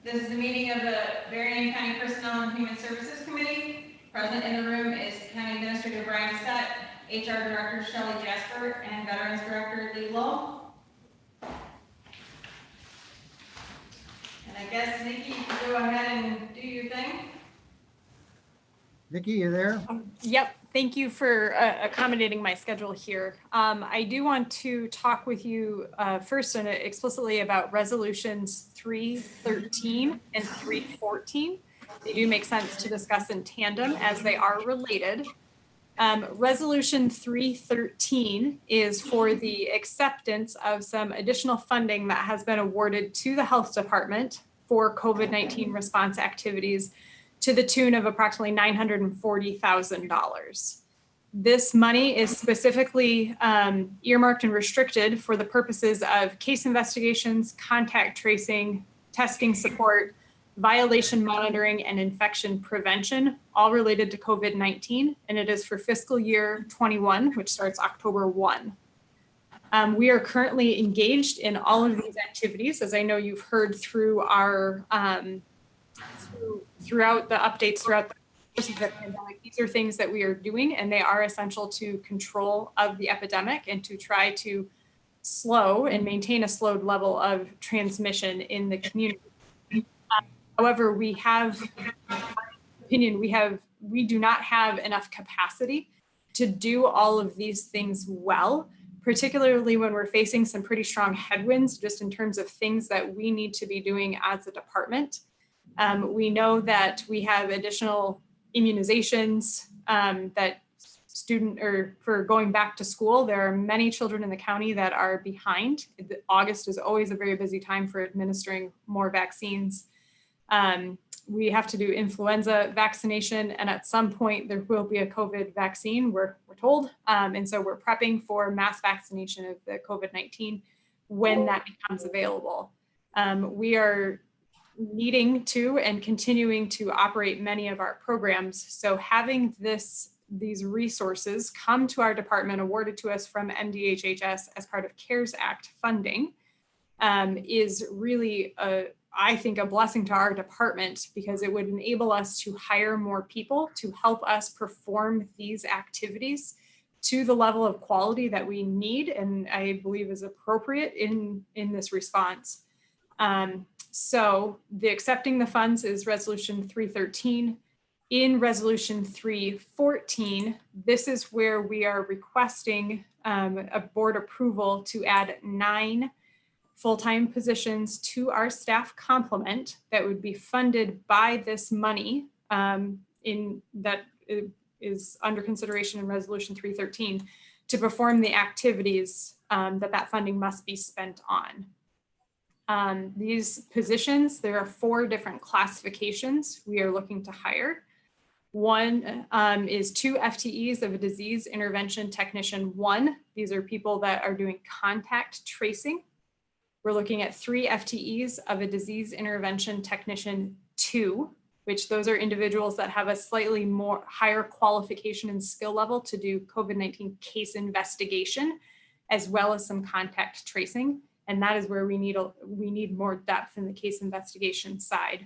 This is the meeting of the Berrien County Personnel and Human Services Committee. Present in the room is County Administrator Brian Scott, HR Director Shelley Jasper, and Veterans Director Lee Lowe. And I guess, Nikki, you can go ahead and do your thing. Nikki, you there? Yep. Thank you for accommodating my schedule here. I do want to talk with you first and explicitly about resolutions 313 and 314. They do make sense to discuss in tandem as they are related. Resolution 313 is for the acceptance of some additional funding that has been awarded to the health department for COVID-19 response activities to the tune of approximately $940,000. This money is specifically earmarked and restricted for the purposes of case investigations, contact tracing, testing support, violation monitoring, and infection prevention, all related to COVID-19, and it is for fiscal year 21, which starts October 1. We are currently engaged in all of these activities, as I know you've heard through our throughout the updates throughout the course of the pandemic. These are things that we are doing, and they are essential to control of the epidemic and to try to slow and maintain a slowed level of transmission in the community. However, we have, in my opinion, we do not have enough capacity to do all of these things well, particularly when we're facing some pretty strong headwinds, just in terms of things that we need to be doing as a department. We know that we have additional immunizations that for going back to school. There are many children in the county that are behind. August is always a very busy time for administering more vaccines. We have to do influenza vaccination, and at some point there will be a COVID vaccine, we're told. And so we're prepping for mass vaccination of the COVID-19 when that becomes available. We are needing to and continuing to operate many of our programs. So having these resources come to our department awarded to us from MDHHS as part of CARES Act funding is really, I think, a blessing to our department, because it would enable us to hire more people to help us perform these activities to the level of quality that we need and I believe is appropriate in this response. So the accepting the funds is resolution 313. In resolution 314, this is where we are requesting a board approval to add 9 full-time positions to our staff complement that would be funded by this money that is under consideration in resolution 313 to perform the activities that funding must be spent on. These positions, there are 4 different classifications we are looking to hire. One is 2 FTEs of a disease intervention technician 1. These are people that are doing contact tracing. We're looking at 3 FTEs of a disease intervention technician 2, which those are individuals that have a slightly more higher qualification and skill level to do COVID-19 case investigation, as well as some contact tracing. And that is where we need more depth in the case investigation side.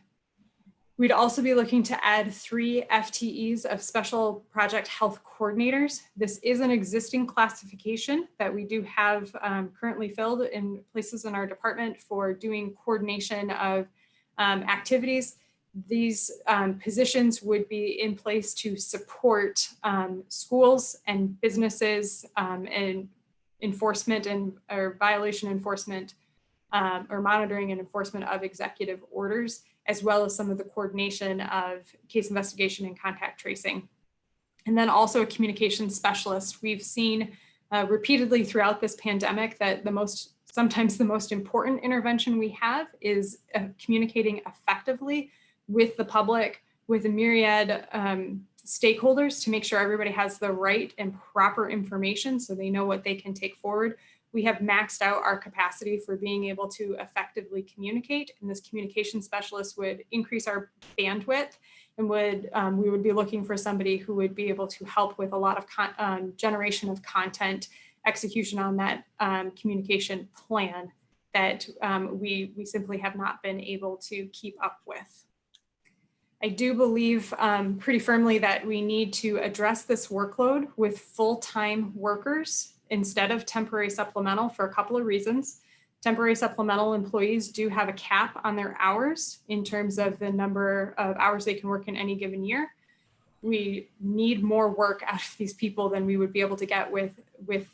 We'd also be looking to add 3 FTEs of special project health coordinators. This is an existing classification that we do have currently filled in places in our department for doing coordination of activities. These positions would be in place to support schools and businesses and enforcement or violation enforcement or monitoring and enforcement of executive orders, as well as some of the coordination of case investigation and contact tracing. And then also a communication specialist. We've seen repeatedly throughout this pandemic that sometimes the most important intervention we have is communicating effectively with the public, with a myriad stakeholders to make sure everybody has the right and proper information so they know what they can take forward. We have maxed out our capacity for being able to effectively communicate, and this communication specialist would increase our bandwidth and we would be looking for somebody who would be able to help with a lot of generation of content, execution on that communication plan. that we simply have not been able to keep up with. I do believe pretty firmly that we need to address this workload with full-time workers instead of temporary supplemental for a couple of reasons. Temporary supplemental employees do have a cap on their hours in terms of the number of hours they can work in any given year. We need more work out of these people than we would be able to get with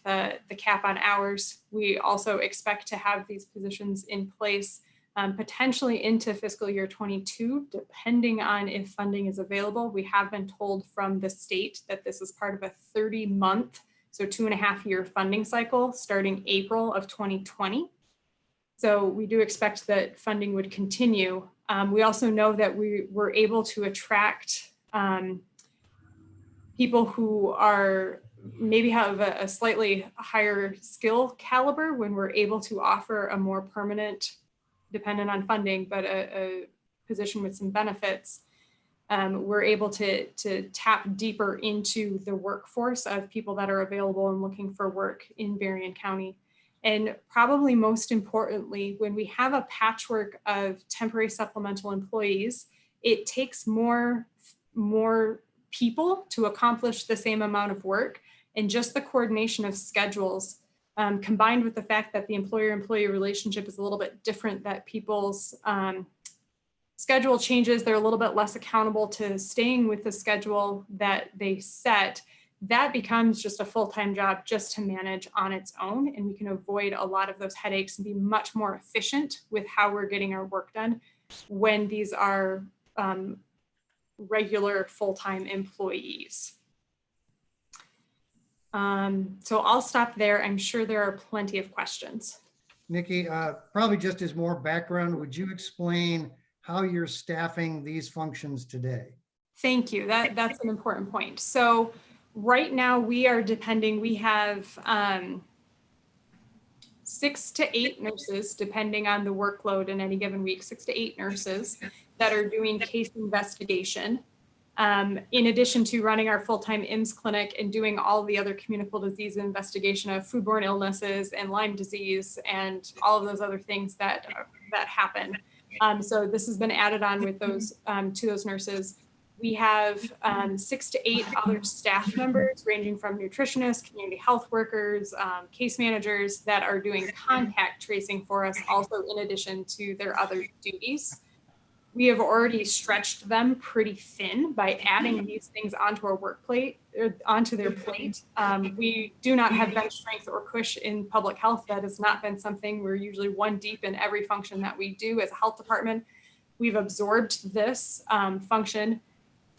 the cap on hours. We also expect to have these positions in place potentially into fiscal year 22, depending on if funding is available. We have been told from the state that this is part of a 30-month, so 2.5-year funding cycle starting April of 2020. So we do expect that funding would continue. We also know that we were able to attract people who are maybe have a slightly higher skill caliber when we're able to offer a more permanent, dependent on funding, but a position with some benefits. We're able to tap deeper into the workforce of people that are available and looking for work in Berrien County. And probably most importantly, when we have a patchwork of temporary supplemental employees, it takes more people to accomplish the same amount of work, and just the coordination of schedules combined with the fact that the employer-employee relationship is a little bit different, that people's schedule changes, they're a little bit less accountable to staying with the schedule that they set, that becomes just a full-time job just to manage on its own. And we can avoid a lot of those headaches and be much more efficient with how we're getting our work done when these are regular full-time employees. So I'll stop there. I'm sure there are plenty of questions. Nikki, probably just as more background, would you explain how you're staffing these functions today? Thank you. That's an important point. So right now we are depending, we have 6 to 8 nurses, depending on the workload in any given week, 6 to 8 nurses that are doing case investigation. In addition to running our full-time IMSS clinic and doing all the other communicable disease investigation of foodborne illnesses and Lyme disease and all of those other things that happen. So this has been added on with those to those nurses. We have 6 to 8 other staff members ranging from nutritionists, community health workers, case managers that are doing contact tracing for us also in addition to their other duties. We have already stretched them pretty thin by adding these things onto our work plate, or onto their plate. We do not have bench strength or push in public health. That has not been something. We're usually one deep in every function that we do as a health department. We've absorbed this function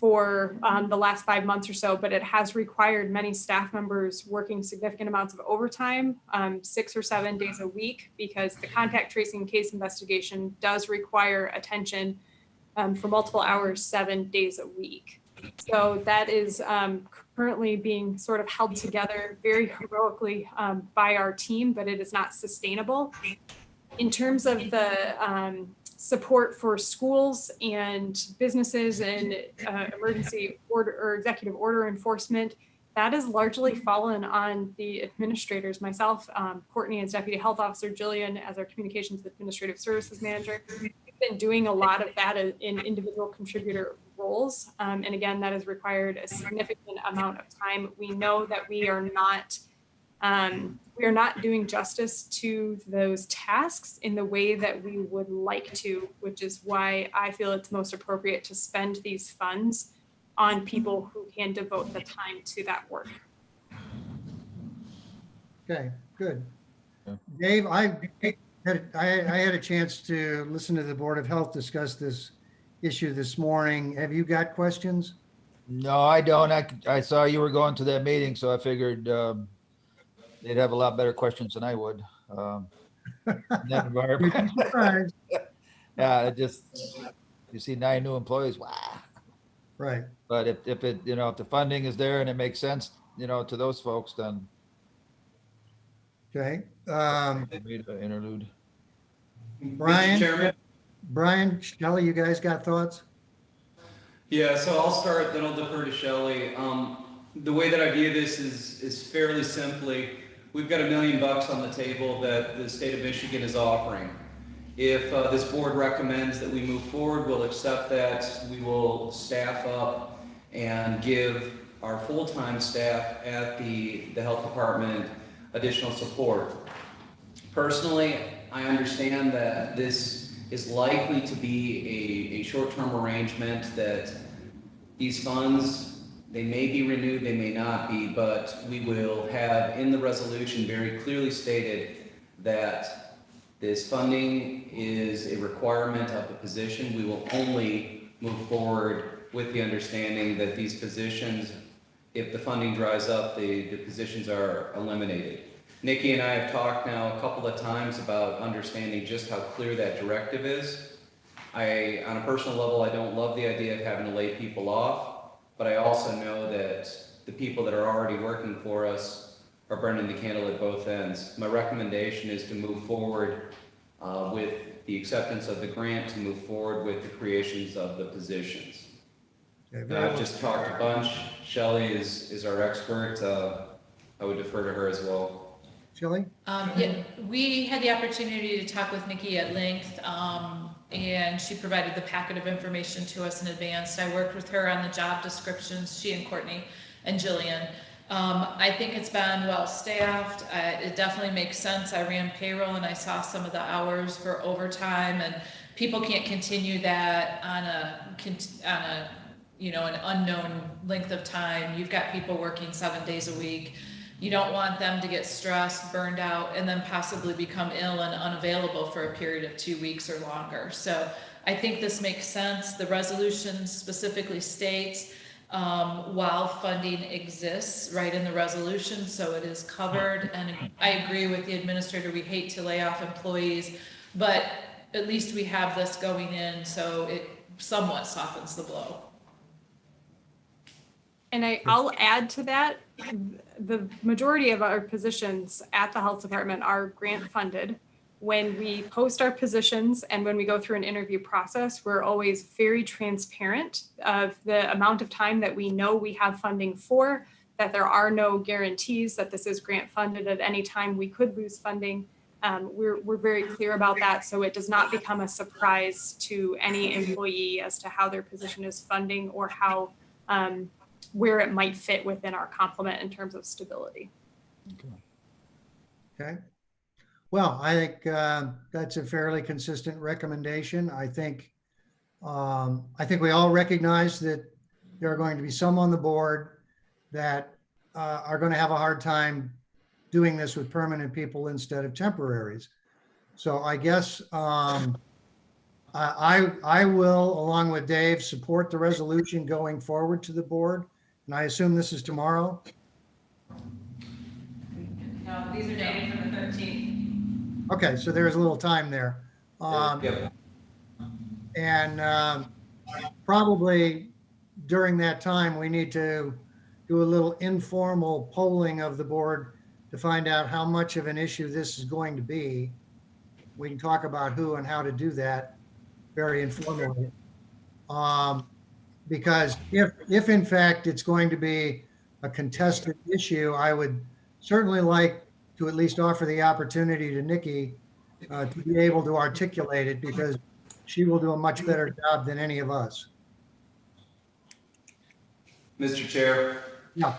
for the last 5 months or so, but it has required many staff members working significant amounts of overtime, 6 or 7 days a week, because the contact tracing case investigation does require attention for multiple hours, 7 days a week. So that is currently being sort of held together very heroically by our team, but it is not sustainable. In terms of the support for schools and businesses and emergency order or executive order enforcement, that has largely fallen on the administrators, myself, Courtney as Deputy Health Officer, Jillian as our Communications Administrative Services Manager. We've been doing a lot of that in individual contributor roles. And again, that has required a significant amount of time. We know that we are not doing justice to those tasks in the way that we would like to, which is why I feel it's most appropriate to spend these funds on people who can devote the time to that work. Okay, good. Yeah. Dave, I had a chance to listen to the Board of Health discuss this issue this morning. Have you got questions? No, I don't. I saw you were going to that meeting, so I figured they'd have a lot better questions than I would. That environment. Surprised. Yeah, it just, you see 9 new employees, wow. Right. But if it, if the funding is there and it makes sense, to those folks, then Okay. interlude. Brian? Mr. Chairman? Brian, Shelley, you guys got thoughts? Yeah, so I'll start, then I'll defer to Shelley. The way that I view this is fairly simply, we've got $1 million on the table that the state of Michigan is offering. If this board recommends that we move forward, we'll accept that. We will staff up and give our full-time staff at the health department additional support. Personally, I understand that this is likely to be a short-term arrangement, that these funds, they may be renewed, they may not be, but we will have in the resolution very clearly stated that this funding is a requirement of the position. We will only move forward with the understanding that these positions, if the funding dries up, the positions are eliminated. Nikki and I have talked now a couple of times about understanding just how clear that directive is. On a personal level, I don't love the idea of having to lay people off, but I also know that the people that are already working for us are burning the candle at both ends. My recommendation is to move forward with the acceptance of the grant, to move forward with the creations of the positions. Okay, I've just talked a bunch. Shelley is our expert. I would defer to her as well. Shelley? Yeah, we had the opportunity to talk with Nikki at length, and she provided the packet of information to us in advance. I worked with her on the job descriptions, she and Courtney and Jillian. I think it's been well staffed. It definitely makes sense. I ran payroll and I saw some of the hours for overtime, and people can't continue that on a an unknown length of time. You've got people working 7 days a week. You don't want them to get stressed, burned out, and then possibly become ill and unavailable for a period of 2 weeks or longer. So I think this makes sense. The resolution specifically states while funding exists right in the resolution, so it is covered. And I agree with the administrator, we hate to lay off employees, but at least we have this going in, so it somewhat softens the blow. And I'll add to that, the majority of our positions at the health department are grant funded. When we post our positions and when we go through an interview process, we're always very transparent of the amount of time that we know we have funding for, that there are no guarantees that this is grant funded at any time. We could lose funding. We're very clear about that, so it does not become a surprise to any employee as to how their position is funding or how where it might fit within our complement in terms of stability. Okay. Well, I think that's a fairly consistent recommendation. I think we all recognize that there are going to be some on the board that are going to have a hard time doing this with permanent people instead of temporaries. So I guess I will, along with Dave, support the resolution going forward to the board. And I assume this is tomorrow? No, these are dated for the 13th. Okay, so there's a little time there. Yep. And probably during that time, we need to do a little informal polling of the board to find out how much of an issue this is going to be. We can talk about who and how to do that very informally. Because if in fact it's going to be a contested issue, I would certainly like to at least offer the opportunity to Nikki to be able to articulate it, because she will do a much better job than any of us. Mr. Chair, Yeah.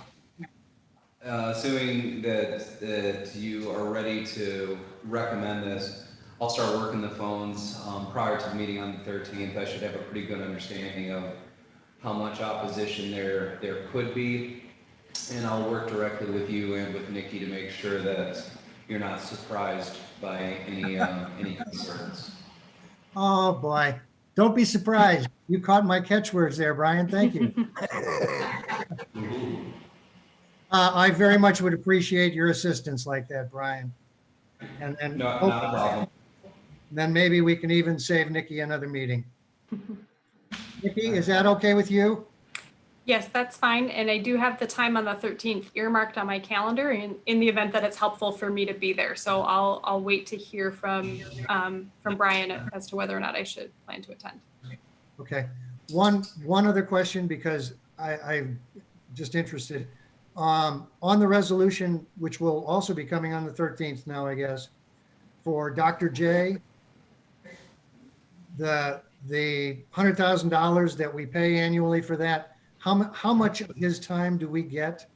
assuming that you are ready to recommend this, I'll start working the phones prior to the meeting on the 13th. I should have a pretty good understanding of how much opposition there could be. And I'll work directly with you and with Nikki to make sure that you're not surprised by any concerns. Oh, boy. Don't be surprised. You caught my catchwords there, Brian. Thank you. I very much would appreciate your assistance like that, Brian. And Not a problem. then maybe we can even save Nikki another meeting. Nikki, is that okay with you? Yes, that's fine. And I do have the time on the 13th earmarked on my calendar in the event that it's helpful for me to be there. So I'll wait to hear from Brian as to whether or not I should plan to attend. Okay. One other question, because I'm just interested. On the resolution, which will also be coming on the 13th now, I guess, for Dr. J, the $100,000 that we pay annually for that, how much of his time do we get?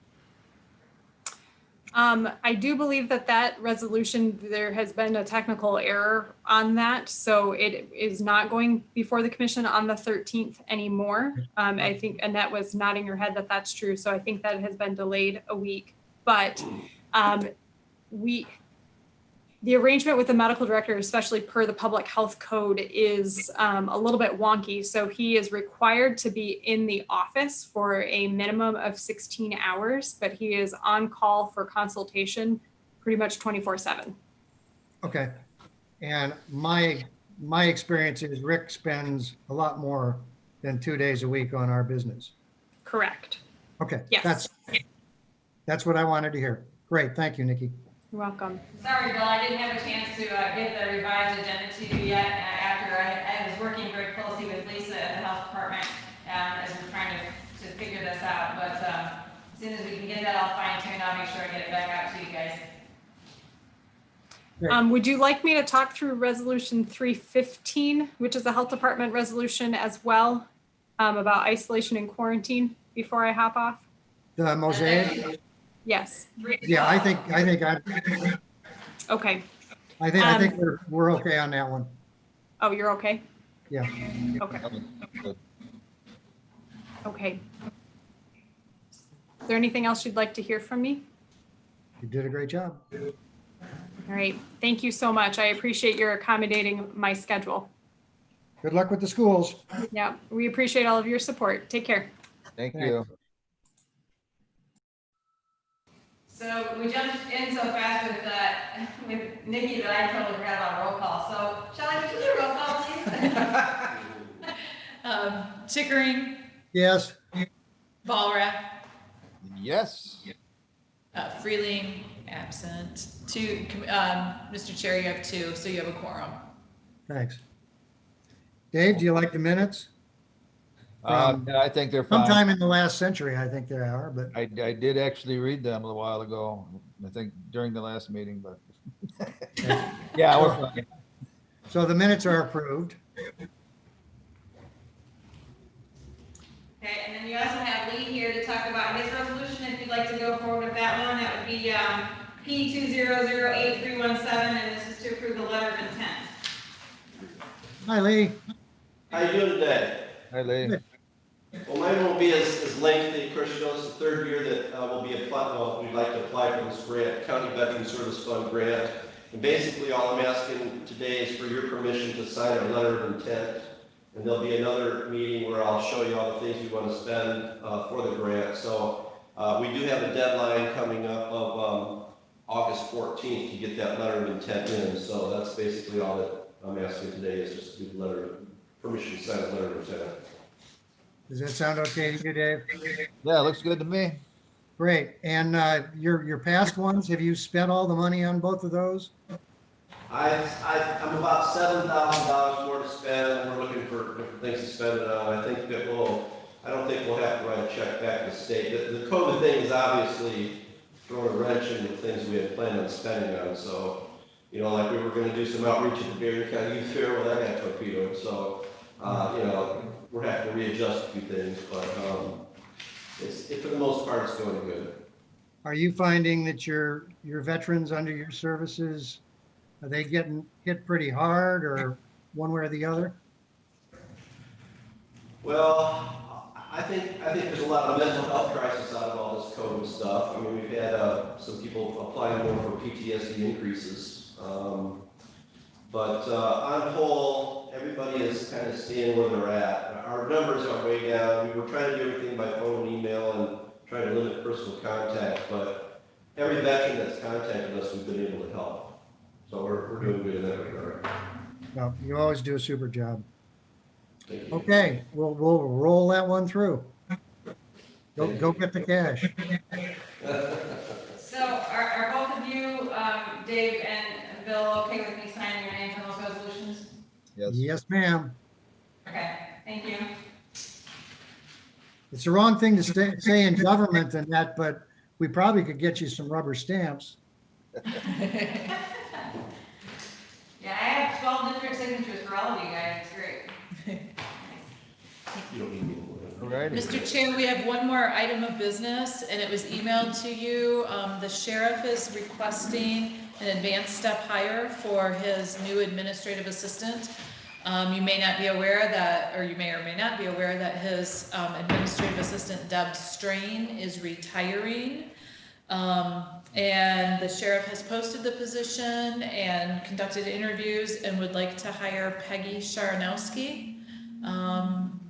I do believe that that resolution, there has been a technical error on that. So it is not going before the commission on the 13th anymore. I think Annette was nodding her head that that's true. So I think that has been delayed a week. But the arrangement with the medical director, especially per the public health code, is a little bit wonky. So he is required to be in the office for a minimum of 16 hours, but he is on call for consultation pretty much 24/7. Okay. And my experience is Rick spends a lot more than 2 days a week on our business. Correct. Okay. Yes. That's what I wanted to hear. Great. Thank you, Nikki. You're welcome. Sorry, Bill, I didn't have a chance to get the revised agenda to you yet after I was working very closely with Lisa at the health department as we're trying to figure this out. But as soon as we can get that all fine tuned, I'll make sure I get it back out to you guys. Would you like me to talk through resolution 315, which is a health department resolution as well, about isolation and quarantine before I hop off? The mosaic? Yes. Yeah, I think Okay. we're okay on that one. Oh, you're okay? Yeah. Okay. Okay. Is there anything else you'd like to hear from me? You did a great job. All right. Thank you so much. I appreciate your accommodating my schedule. Good luck with the schools. Yeah, we appreciate all of your support. Take care. Thank you. So we jumped in so fast with Nikki that I totally forgot about roll call. So Shelley, would you do a roll call, please? Chickering, Yes. Ballrep, Yes. Freeling, absent. Two, Mr. Chair, you have two, so you have a quorum. Thanks. Dave, do you like the minutes? Yeah, I think they're fine. Sometime in the last century, I think they are, but I did actually read them a little while ago, I think during the last meeting, but yeah, we're fine. so the minutes are approved. Okay, and then you also have Lee here to talk about his resolution. If you'd like to go forward with that one, that would be P2008317, and this is to approve the letter of intent. Hi, Lee. How you doing today? Hi, Lee. Well, mine won't be as lengthy. Of course, you know, it's the third year that we'd like to apply for this grant, County Veteran Service Fund grant. And basically, all I'm asking today is for your permission to sign a letter of intent. And there'll be another meeting where I'll show you all the things we want to spend for the grant. So we do have a deadline coming up of August 14th to get that letter of intent in. So that's basically all that I'm asking today is just to do the letter, permission to sign a letter of intent. Does that sound okay to you, Dave? Yeah, looks good to me. Great. And your past ones, have you spent all the money on both of those? I'm about $7,000 more to spend, and we're looking for different things to spend it on. I don't think we'll have to write a check back to the state. The COVID thing is obviously throwing a wrench into things we had planned on spending on. So, you know, like we were going to do some outreach at the Berrien County Youth Fair, well, that got torpedoed. So, you know, we're having to readjust a few things, but for the most part, it's going good. Are you finding that your veterans under your services, are they getting hit pretty hard or one way or the other? Well, I think there's a lot of mental health crisis out of all this COVID stuff. I mean, we've had some people applying more for PTSD increases. But on the whole, everybody is kind of staying where they're at. Our numbers are way down. We were trying to do everything by phone and email and trying to limit personal contact, but every veteran that's contacted us, we've been able to help. So we're doing good in that regard. Well, you always do a super job. Thank you. Okay, we'll roll that one through. Go get the cash. So are both of you, Dave and Bill, okay with me signing your names on those resolutions? Yes. Yes, ma'am. Okay, thank you. It's the wrong thing to say in government and that, but we probably could get you some rubber stamps. Yeah, I have 12 different signatures for all of you guys, it's great. You don't need me. All righty. Mr. Chair, we have one more item of business, and it was emailed to you. The sheriff is requesting an advanced step hire for his new administrative assistant. You may not be aware that, or you may or may not be aware that his administrative assistant, Deb Strain, is retiring. And the sheriff has posted the position and conducted interviews and would like to hire Peggy Sharonowski.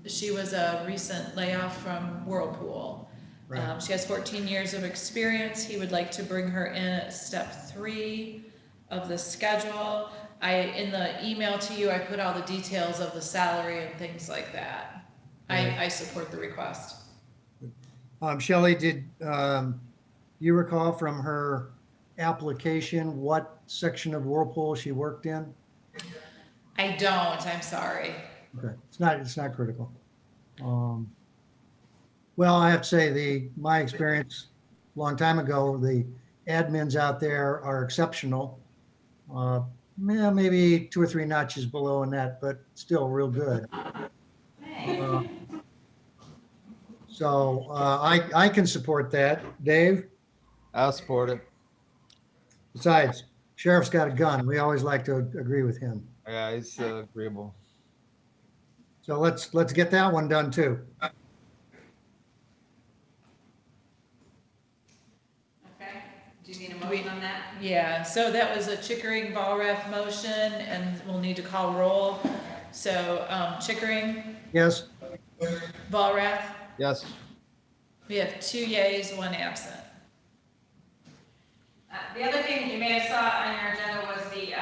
She was a recent layoff from Whirlpool. Right. She has 14 years of experience. He would like to bring her in at step 3 of the schedule. In the email to you, I put all the details of the salary and things like that. I support the request. Shelley, did you recall from her application what section of Whirlpool she worked in? I don't, I'm sorry. Okay, it's not critical. Well, I have to say my experience a long time ago, the admins out there are exceptional. Yeah, maybe 2 or 3 notches below in that, but still real good. Hey. So I can support that. Dave? I'll support it. Besides, sheriff's got a gun. We always like to agree with him. Yeah, it's agreeable. So let's get that one done too. Okay, do you need a motion on that? Yeah, so that was a Chickering Ballrath motion, and we'll need to call roll. So, Chickering, Yes? Ballrath, Yes. we have 2 yeas, 1 absent. The other thing that you may have saw on your agenda was the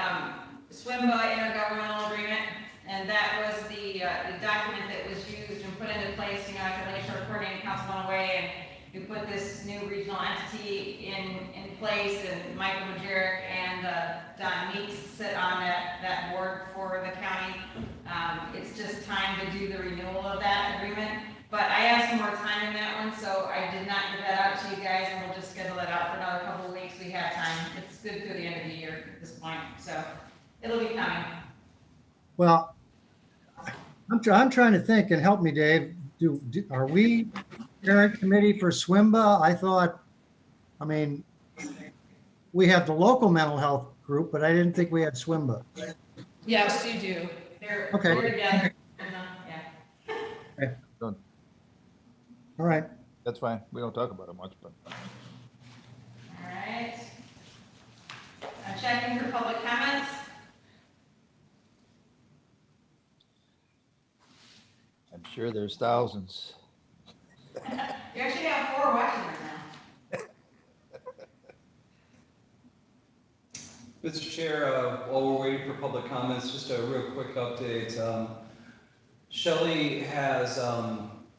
SWIMBA intergovernmental agreement, and that was the document that was used and put into place, after Lake Shore Coordinating Council went away, and we put this new regional entity in place, and Michael Majerick and Don Meeks sit on that board for the county. It's just time to do the renewal of that agreement. But I have some more time in that one, so I did not get that out to you guys, and we'll just schedule it out for another couple of weeks. We have time. It's good through the end of the year at this point, so it'll be coming. Well, I'm trying to think, and help me, Dave. Are we parent committee for SWIMBA? I mean, we have the local mental health group, but I didn't think we had SWIMBA. Yes, you do. They're Okay. together. Yeah. All right. That's fine. We don't talk about it much, but All right. I'm checking for public comments. I'm sure there's thousands. You actually have 4 watching right now. Mr. Chair, while we're waiting for public comments, just a real quick update. Shelley has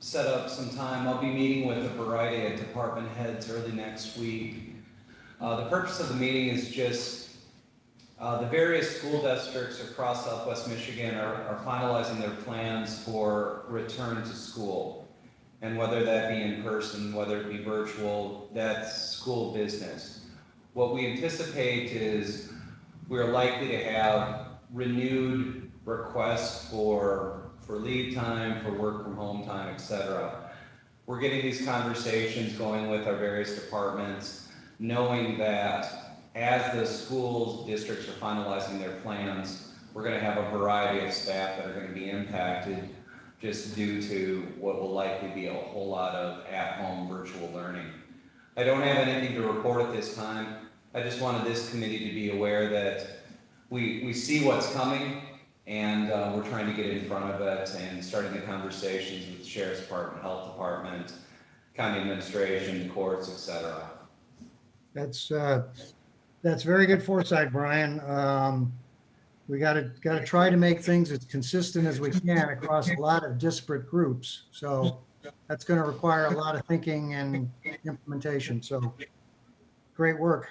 set up some time. I'll be meeting with a variety of department heads early next week. The purpose of the meeting is just the various school districts across Southwest Michigan are finalizing their plans for return to school. And whether that be in person, whether it be virtual, that's school business. What we anticipate is we're likely to have renewed requests for leave time, for work from home time, etc. We're getting these conversations going with our various departments, knowing that as the schools districts are finalizing their plans, we're going to have a variety of staff that are going to be impacted just due to what will likely be a whole lot of at-home virtual learning. I don't have anything to report at this time. I just wanted this committee to be aware that we see what's coming, and we're trying to get in front of it and starting the conversations with the Sheriff's Department, Health Department, County Administration, courts, etc. That's very good foresight, Brian. We got to try to make things as consistent as we can across a lot of disparate groups. So that's going to require a lot of thinking and implementation. So great work.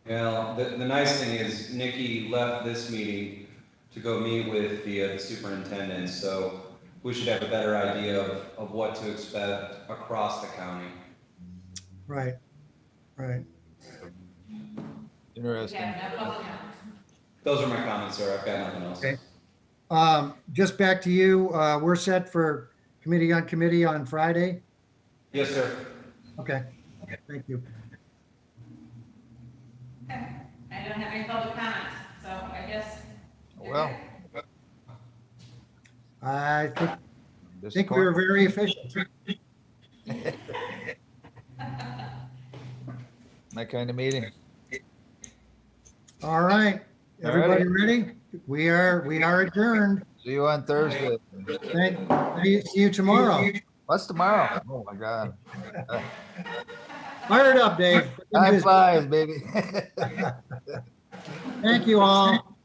Well, the nice thing is Nikki left this meeting to go meet with the superintendent, so we should have a better idea of what to expect across the county. Right. Right. We Interesting. have no public comment. Those are my comments, sir. I've got nothing else. Okay. Just back to you, we're set for committee on Friday. Yes, sir. Okay, thank you. Okay. I don't have any public comments, so I guess. you're Well, good. I think we were very efficient. That kind of meeting. All right, everybody ready? We are adjourned. See you on Thursday. See you tomorrow. What's tomorrow? Oh, my God. Fired up, Dave. Time flies, baby. Thank you all.